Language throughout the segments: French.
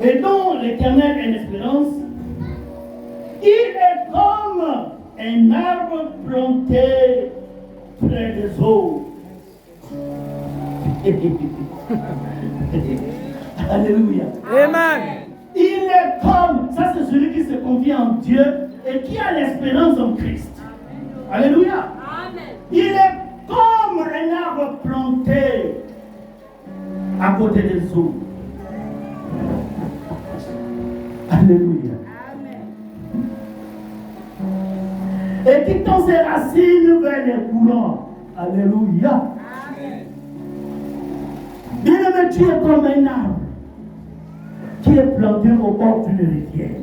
et dont l'Éternel est l'espérance, il est comme un arbre planté près des eaux. Alléluia. Amen. Il est comme, ça c'est celui qui se confie en Dieu et qui a l'espérance en Christ. Alléluia. Amen. Il est comme un arbre planté à côté des eaux. Alléluia. Et qui tend ses racines vers les courants. Alléluia. Bien-aimé, tu es comme un arbre qui est planté au bord d'une rivière.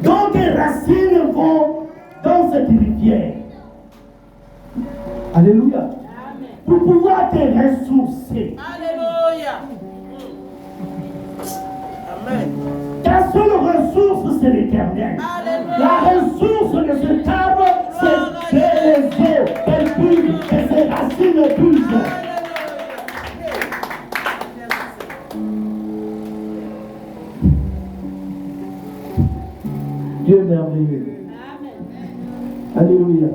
Donc tes racines vont dans cette rivière. Alléluia. Pour pouvoir te ressourcer. Alléluia. Amen. Ta seule ressource, c'est l'Éternel. La ressource de cet arbre, c'est les eaux qu'elle puise, que ses racines puisent. Dieu est merveilleux. Alléluia.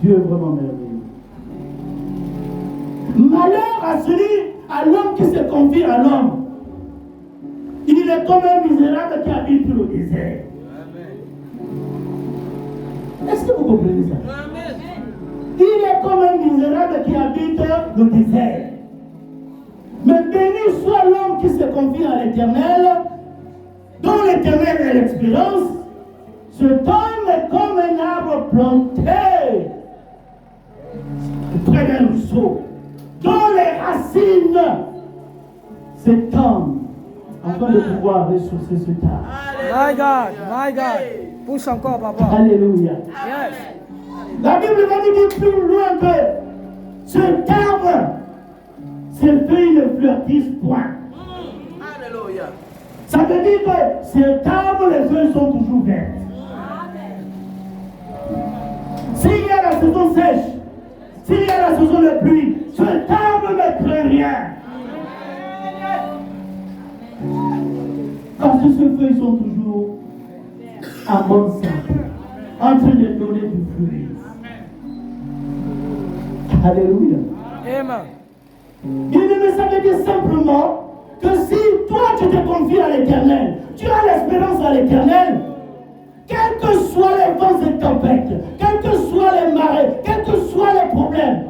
Dieu est vraiment merveilleux. Malheur à celui, à l'homme qui se confie à l'homme. Il est comme un misérable qui habite le désert. Est-ce que vous comprenez ça? Il est comme un misérable qui habite le désert. Mais béni soit l'homme qui se confie à l'Éternel, dont l'Éternel est l'expérience. Cet homme est comme un arbre planté près d'un ruisseau, dont les racines s'étendent afin de pouvoir ressourcer ce arbre. My God, my God. Pousse encore, papa. Alléluia. Yes. La Bible va nous dire plus loin que cet arbre, ses feuilles ne fleurissent point. Alléluia. Ça veut dire que cet arbre, les feuilles sont toujours vertes. S'il y a la saison sèche, s'il y a la saison de pluie, cet arbre ne craint rien. Parce que ces feuilles sont toujours à bon sang, en train de donner du fruit. Alléluia. Amen. Bien-aimé, ça veut dire simplement que si toi tu te confies à l'Éternel, tu as l'espérance à l'Éternel, quels que soient les vents et tempêtes, quels que soient les marées, quels que soient les problèmes,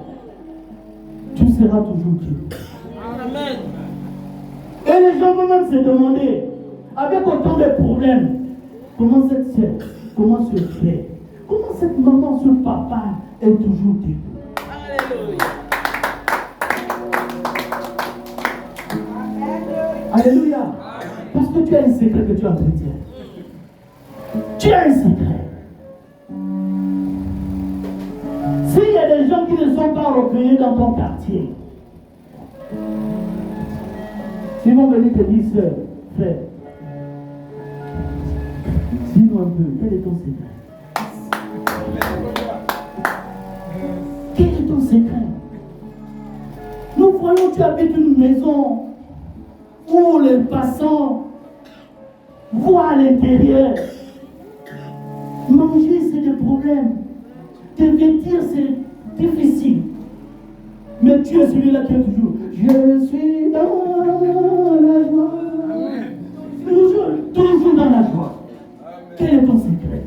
tu seras toujours Dieu. Amen. Et les gens vont même se demander, avec autant de problèmes, comment cette sœur, comment ce frère, comment cette maman, ce papa est toujours Dieu. Alléluia. Alléluia. Parce que tu as un secret que tu entretiens. Tu as un secret. S'il y a des gens qui ne sont pas recueillis dans ton quartier, s'ils vont venir te dire, sœur, frère, dis-nous un peu, quel est ton secret? Quel est ton secret? Nous voyons que tu habites une maison où les passants voient à l'intérieur. Manger, c'est des problèmes. Te vêtir, c'est difficile. Mais tu es celui-là qui est toujours. Je suis dans la joie. Toujours dans la joie. Quel est ton secret?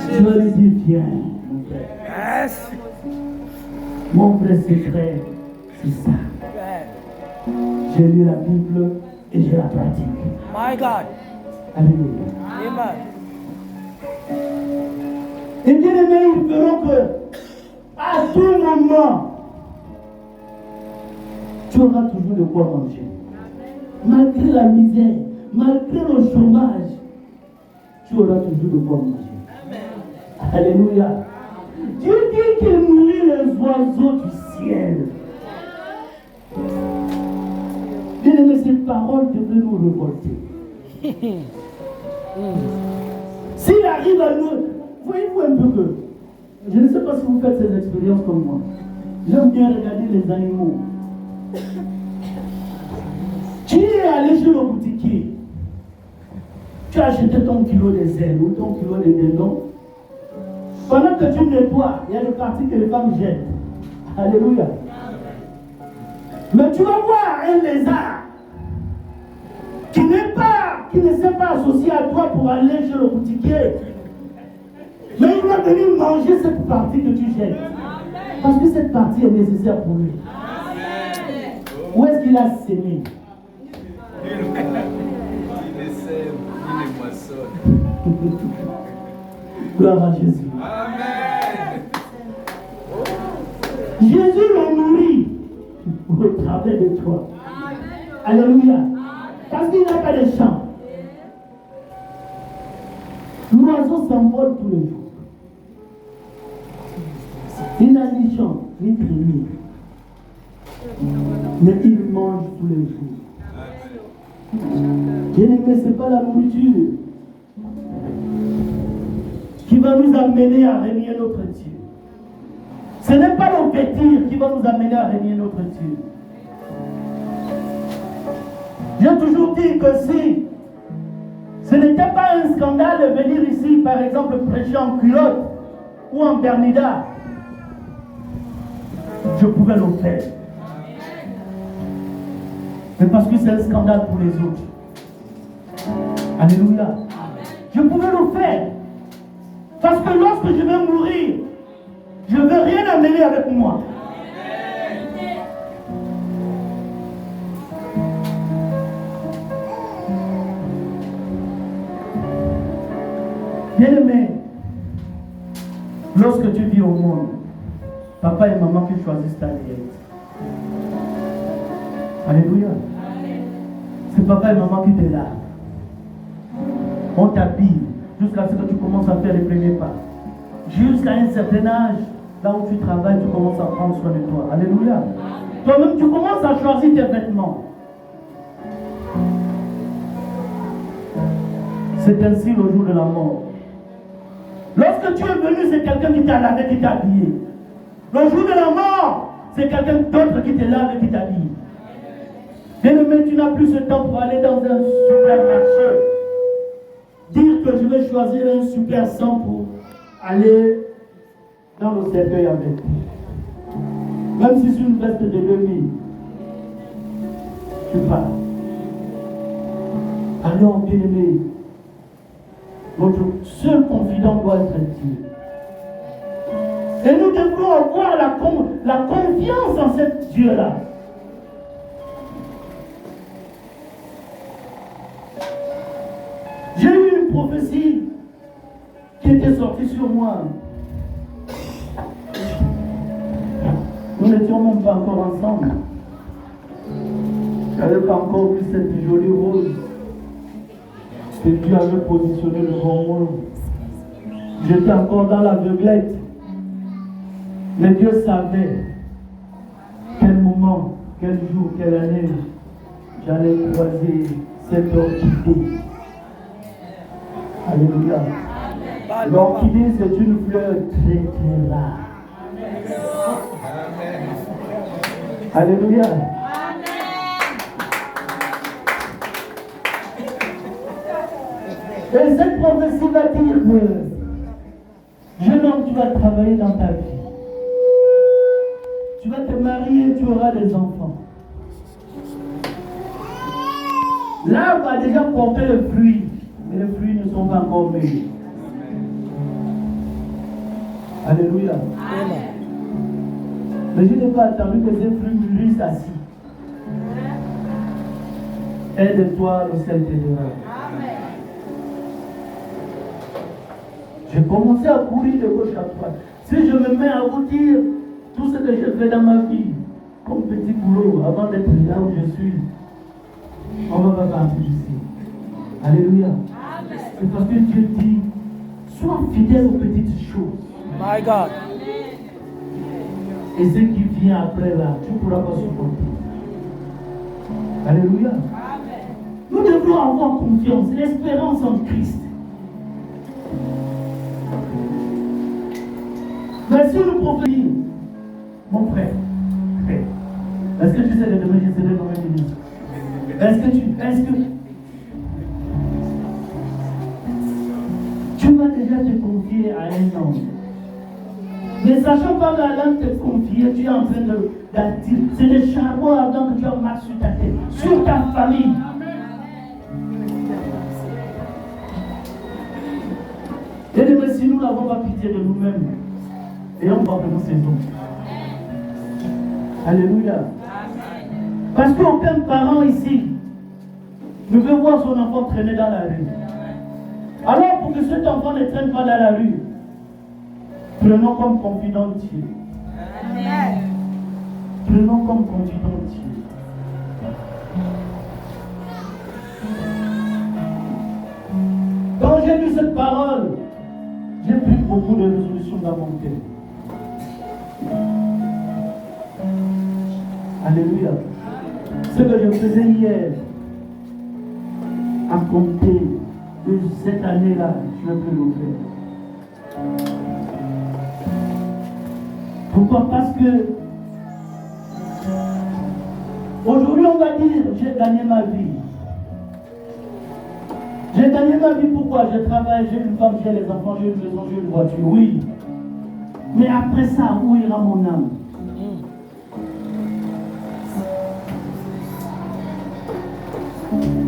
Tu vas lui dire, viens, mon frère. Yes. Mon vrai secret, c'est ça. J'ai lu la Bible et je la pratique. My God. Alléluia. Amen. Et bien aimés, ils verront que à tout moment, tu auras toujours de quoi manger. Malgré la misère, malgré le chômage, tu auras toujours de quoi manger. Alléluia. Dieu dit qu'il nourrit les oiseaux du ciel. Bien aimé, cette parole devrait nous révolter. S'il arrive à nous, voyez-vous un peu que, je ne sais pas si vous faites ces expériences comme moi, j'aime bien regarder les animaux. chez le boutiquier. Tu as acheté ton kilo de zèle ou ton kilo de dindon. Pendant que tu nettoies, il y a des parties que les femmes jettent. Alléluia. Mais tu vas voir un lézard qui ne s'est pas associé à toi pour aller chez le boutiquier. Mais il va venir manger cette partie que tu jettes. Parce que cette partie est nécessaire pour lui. Où est-ce qu'il a sémé? Gloire à Jésus. Amen. Jésus le nourrit au travers de toi. Alléluia. Parce qu'il n'a pas de champ. L'oiseau s'envole tous les jours. Il n'a ni champ, ni grenier. Mais il mange tous les jours. Bien-aimé, ce n'est pas la nourriture qui va nous amener à régner notre Dieu. Ce n'est pas le vêtir qui va nous amener à régner notre Dieu. J'ai toujours dit que si ce n'était pas un scandale de venir ici, par exemple, prêcher en culotte ou en Bernida, je pouvais le faire. Mais parce que c'est un scandale pour les autres. Alléluia. Je pouvais le faire. Parce que lorsque je vais mourir, je ne veux rien amener avec moi. Bien-aimé, lorsque tu vis au monde, papa et maman qui choisissent ta diète. Alléluia. C'est papa et maman qui te lavent. On t'habille jusqu'à ce que tu commences à faire les premiers pas. Jusqu'à un certain âge, là où tu travailles, tu commences à prendre soin de toi. Alléluia. Toi-même, tu commences à choisir tes vêtements. C'est ainsi le jour de la mort. Lorsque tu es venu, c'est quelqu'un qui t'a lavé, qui t'a habillé. Le jour de la mort, c'est quelqu'un d'autre qui te lave et qui t'habille. Bien-aimé, tu n'as plus ce temps pour aller dans un supermarché. Dire que je vais choisir un super sang pour aller dans le cercueil avec. Même si c'est une veste de 2000, tu pars. Alors, bien-aimé, notre seul confident doit être Dieu. Et nous devons avoir la confiance en cet Dieu-là. J'ai eu une prophétie qui était sortie sur moi. Nous n'étions même pas encore ensemble. Je n'avais pas encore vu cette jolie rose que Dieu avait positionnée devant moi. J'étais encore dans l'aveuglette. Mais Dieu savait quel moment, quel jour, quelle année j'allais croiser cette orchidée. Alléluia. L'orchidée, c'est une fleur très très rare. Alléluia. Et cette prophétie va dire que jeune homme, tu vas travailler dans ta vie. Tu vas te marier, tu auras des enfants. L'arbre a déjà porté le fruit, mais les fruits ne sont pas encore mûrs. Alléluia. Amen. Mais je n'ai pas attendu que ces fruits mûrissent assis. Aide-toi, le ciel t'aidera. J'ai commencé à courir de gauche à droite. Si je me mets à vous dire tout ce que j'ai fait dans ma vie, comme petit boulot, avant d'être là où je suis, on ne va pas partir d'ici. Alléluia. C'est parce que Dieu dit, sois fidèle aux petites choses. My God. Et ce qui vient après là, tu ne pourras pas supporter. Alléluia. Nous devons avoir confiance, l'espérance en Christ. Mais si nous prophétisons, mon frère, est-ce que tu sais que demain je serai nommé ministre? Est-ce que tu vas déjà te confier à un homme? Ne sachant pas qu'Adam te confier, tu es en train d'attirer. C'est le charbon ardent que tu as marqué sur ta tête, sur ta famille. Et même si nous n'avons pas pitié de nous-mêmes, et on va vraiment saison. Alléluia. Parce qu'aucun parent ici ne veut voir son enfant traîner dans la rue. Alors pour que cet enfant ne traîne pas dans la rue, prenons comme confident Dieu. Prenons comme confident Dieu. Quand j'ai lu cette parole, j'ai pris beaucoup de résolutions dans mon cœur. Alléluia. Ce que je faisais hier, à compter de cette année-là, je ne peux le faire. Pourquoi? Parce que aujourd'hui on va dire j'ai gagné ma vie. J'ai gagné ma vie pourquoi? Je travaille, j'ai une femme, j'ai les enfants, j'ai une maison, j'ai une voiture, oui. Mais après ça, où ira mon âme?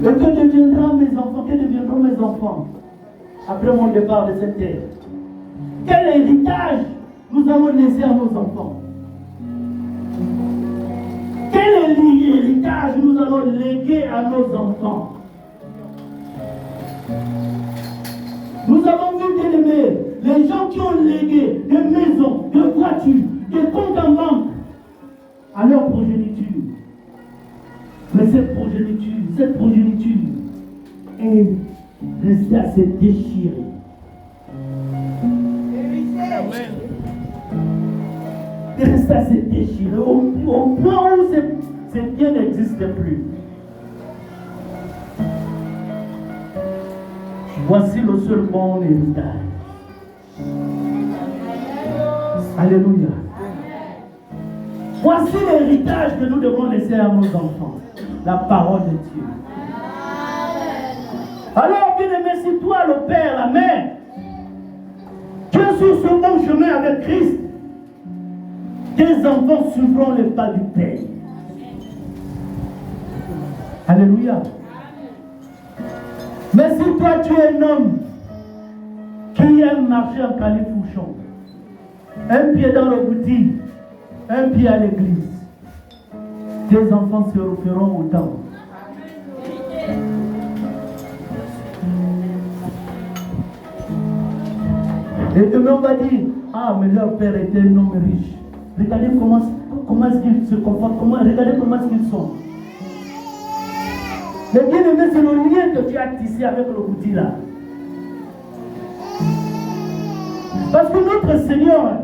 Et que deviendront mes enfants? Que deviendront mes enfants après mon départ de cette terre? Quel héritage nous allons laisser à nos enfants? Quel héritage nous allons léguer à nos enfants? Nous avons vu, bien aimés, les gens qui ont légué des maisons, des voitures, des comptes en banque à leur progéniture. Mais cette progéniture est restée à se déchirer. Elle est restée à se déchirer au point où ces biens n'existent plus. Voici le seul bon héritage. Alléluia. Voici l'héritage que nous devons laisser à nos enfants. La parole de Dieu. Alors, bien-aimé, si toi, le Père, la Mère, tu es sur ce bon chemin avec Christ, tes enfants suivront les pas du Père. Alléluia. Mais si toi, tu es un homme qui aime marcher en califourchon, un pied dans le boutique, un pied à l'église, tes enfants se referont autant. Et demain on va dire, ah mais leur père était un homme riche. Regardez comment est-ce qu'ils se comportent, regardez comment est-ce qu'ils sont. Mais bien aimé, c'est le lien que tu as tissé avec le boutique là. Parce que notre Seigneur,